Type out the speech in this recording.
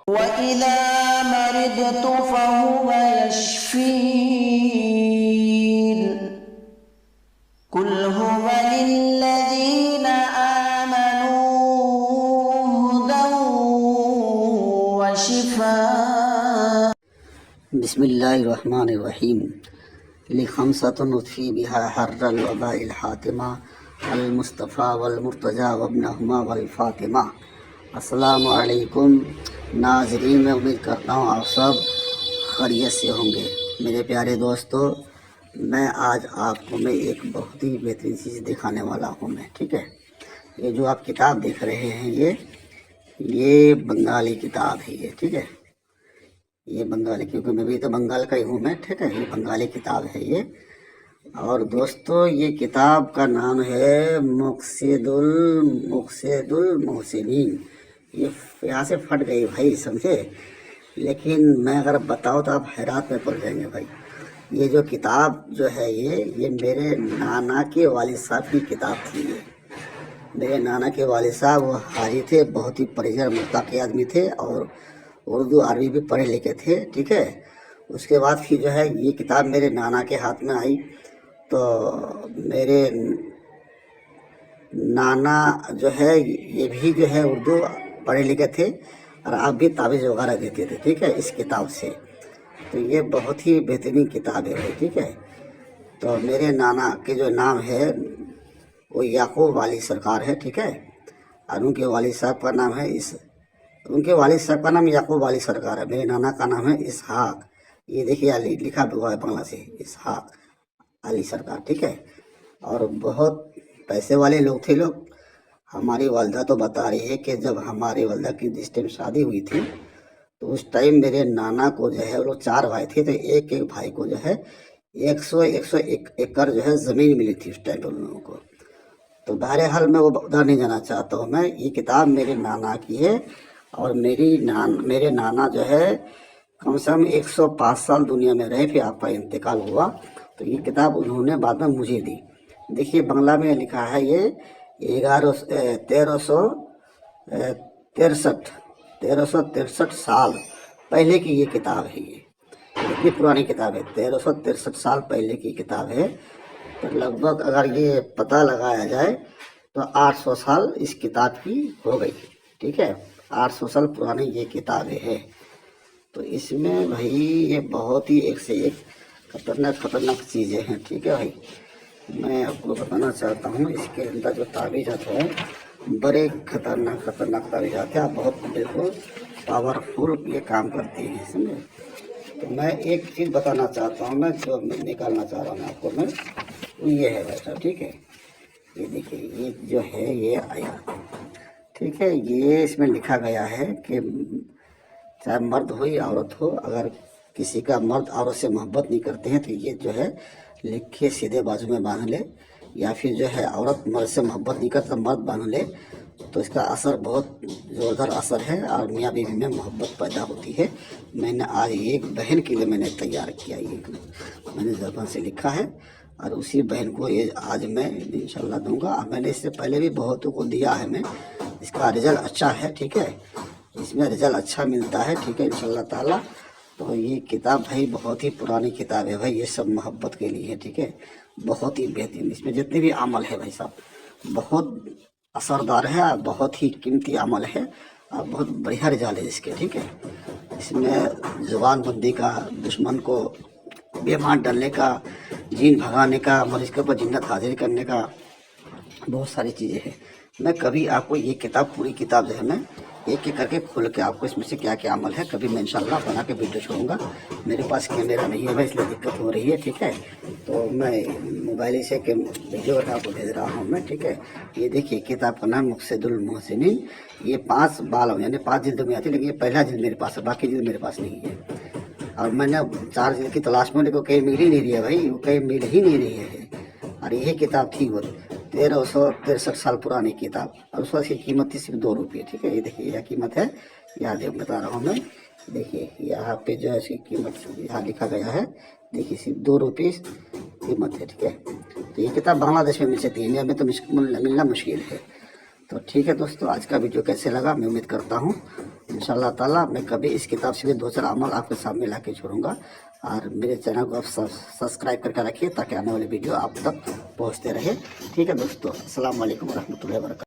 وَإِذَا مَرِضْتُ فَهُوَ يَشْفِينِ قُلْ هُوَ لِلَّذِينَ آمَنُوا هُدًى وَشِفَاءٌ. بسم اللہ الرحمن الرحیم لخمسۃ نطفی بہا حر الوباء الحاتمہ المصطفیٰ والمرتضیٰ وابنہما والفاطمہ۔ السلام علیکم ناظرین، میں امید کرتا ہوں آپ سب خیریت سے ہوں گے۔ میرے پیارے دوستو، میں آج آپ کو ایک بہت ہی بہترین چیز دکھانے والا ہوں ٹھیک ہے۔ یہ جو آپ کتاب دیکھ رہے ہیں یہ بنگالی کتاب ہے ٹھیک ہے۔ یہ بنگالی، کیونکہ میں بھی تو بنگال کا ہی ہوں ٹھیک ہے۔ یہ بنگالی کتاب ہے یہ، اور دوستو یہ کتاب کا نام ہے مقصد المحسنین۔ یہ یہاں سے پھٹ گئی بھائی، سمجھے، لیکن میں اگر بتاؤں تو آپ حیرات میں پڑ جائیں گے بھائی۔ یہ جو کتاب جو ہے یہ میرے نانا کے والد صاحب کی کتاب تھی۔ میرے نانا کے والد صاحب وہ حاجی تھے، بہت ہی پرہیزگار متقی آدمی تھے، اور اردو عربی بھی پڑھے لکھے تھے ٹھیک ہے۔ اس کے بعد پھر جو ہے یہ کتاب میرے نانا کے ہاتھ میں آئی، تو میرے نانا جو ہے یہ بھی جو ہے اردو پڑھے لکھے تھے، اور آپ بھی تعویذ وغیرہ دیتے تھے ٹھیک ہے اس کتاب سے۔ تو یہ بہت ہی بہترین کتاب ہے ٹھیک ہے۔ تو میرے نانا کے جو نام ہے وہ یعقوب والی سرکار ہے ٹھیک ہے، اور ان کے والد صاحب کا نام ہے ان کے والد صاحب کا نام یعقوب والی سرکار ہے۔ میرے نانا کا نام ہے اسحاق، یہ دیکھیے علی لکھا ہوا ہے بنگلہ سے، اسحاق علی سرکار ٹھیک ہے۔ اور بہت پیسے والے لوگ تھے لوگ۔ ہماری والدہ تو بتا رہی ہے کہ جب ہماری والدہ کی جس ٹائم شادی ہوئی تھی تو اس ٹائم میرے نانا کو جو ہے وہ 4 بھائی تھے، تو ایک بھائی کو جو ہے 100 ایکڑ جو ہے زمین ملی تھی اس ٹائم ان لوگوں کو۔ تو بہرحال میں وہ ادھر نہیں جانا چاہتا ہوں میں۔ یہ کتاب میرے نانا کی ہے، اور میرے نانا جو ہے کم سے کم 105 سال دنیا میں رہے، پھر آپ کا انتقال ہوا، تو یہ کتاب انہوں نے بعد میں مجھے دی۔ دیکھیے بنگلہ میں لکھا ہے یہ 1363 سال پہلے کی یہ کتاب ہے۔ یہ اتنی پرانی کتاب ہے، 1363 سال پہلے کی کتاب ہے۔ تو لگ بھگ اگر یہ پتہ لگایا جائے تو 800 سال اس کتاب کی ہو گئی ٹھیک ہے۔ 800 سال پرانی یہ کتابیں ہے۔ تو اس میں بھائی یہ بہت ہی ایک سے ایک خطرناک چیزیں ہیں ٹھیک ہے بھائی۔ میں آپ کو بتانا چاہتا ہوں اس کے اندر جو تعویذات ہیں بڑے خطرناک تعویذات ہیں، بہت بالکل پاورفل یہ کام کرتی ہیں سمجھے۔ تو میں ایک چیز بتانا چاہتا ہوں، میں جو نکالنا چاہ رہا ہوں آپ کو میں، یہ ہے بھائی صاحب ٹھیک ہے۔ یہ دیکھیے یہ جو ہے یہ آیا ٹھیک ہے۔ یہ اس میں لکھا گیا ہے کہ چاہے مرد ہو یا عورت ہو، اگر کسی کا مرد عورت سے محبت نہیں کرتے ہیں تو یہ جو ہے لکھے سیدھے بازو میں باندھ لے، یا پھر جو ہے عورت مرد سے محبت نہیں کرتا مرد باندھ لے، تو اس کا اثر بہت زوردار اثر ہے، اور میاں بیوی میں محبت پیدا ہوتی ہے۔ میں نے آج ایک بہن کے لیے میں نے تیار کیا، یہ میں نے زبان سے لکھا ہے، اور اسی بہن کو یہ آج میں انشاءاللہ دوں گا۔ میں نے اس سے پہلے بھی بہتوں کو دیا ہے، میں اس کا رزلٹ اچھا ہے ٹھیک ہے، اس میں رزلٹ اچھا ملتا ہے ٹھیک ہے انشاءاللہ تعالی۔ تو یہ کتاب بھائی بہت ہی پرانی کتاب ہے بھائی، یہ سب محبت کے لیے ہے ٹھیک ہے، بہت ہی بہترین۔ اس میں جتنے بھی عمل ہے بھائی صاحب بہت اثردار ہے، بہت ہی قیمتی عمل ہے، اور بہت بڑھیا رزلٹ ہے اس کے ٹھیک ہے۔ اس میں زبان بندی کا، دشمن کو بیمار ڈالنے کا، جین بھگانے کا، مریض کے اوپر جنت حاضر کرنے کا، بہت ساری چیزیں ہیں۔ میں کبھی آپ کو یہ کتاب پوری کتاب جو ہے میں ایک ایک کر کے کھول کے آپ کو اس میں سے کیا کیا عمل ہے کبھی میں انشاءاللہ بنا کے ویڈیو چھوڑوں گا۔ میرے پاس کیمرہ نہیں ہے بھائی، اس لیے دقت ہو رہی ہے ٹھیک ہے، تو میں موبائل سے ویڈیو بنا کو بھیج رہا ہوں میں ٹھیک ہے۔ یہ دیکھیے کتاب کا نام مقصد المحسنین، یہ 5 بالوں یعنی 5 جلدوں میں آتی ہے، لیکن یہ پہلا جلد میرے پاس ہے، باقی جلد میرے پاس نہیں ہے۔ اور میں نے 4 جلد کی تلاش میں کو کہیں مل ہی نہیں رہی ہے بھائی، وہ کہیں مل ہی نہیں رہی ہے، اور یہی کتاب تھی وہ 1363 سال پرانی کتاب، اور اس وقت کی قیمت تھی صرف 2 روپے ٹھیک ہے۔ یہ دیکھیے یہ قیمت ہے، یاد بتا رہا ہوں میں، دیکھیے یہاں پہ جو ہے اس کی قیمت یہاں لکھا گیا ہے، دیکھیے صرف 2 روپے قیمت ہے ٹھیک ہے۔ تو یہ کتاب بنگلہ دیش میں مل سکتی ہے، انڈیا میں تو ملنا مشکل ہے۔ تو ٹھیک ہے دوستو، آج کا ویڈیو کیسے لگا میں امید کرتا ہوں انشاءاللہ تعالیٰ میں کبھی اس کتاب سے بھی 2-4 عمل آپ کے سامنے لا کے چھوڑوں گا، اور میرے چینل کو آپ سبسکرائب کر کے رکھیے تاکہ آنے والی ویڈیو آپ تک پہنچتے رہے۔ ٹھیک ہے دوستو، السلام علیکم ورحمۃ اللہ وبرکاتہ۔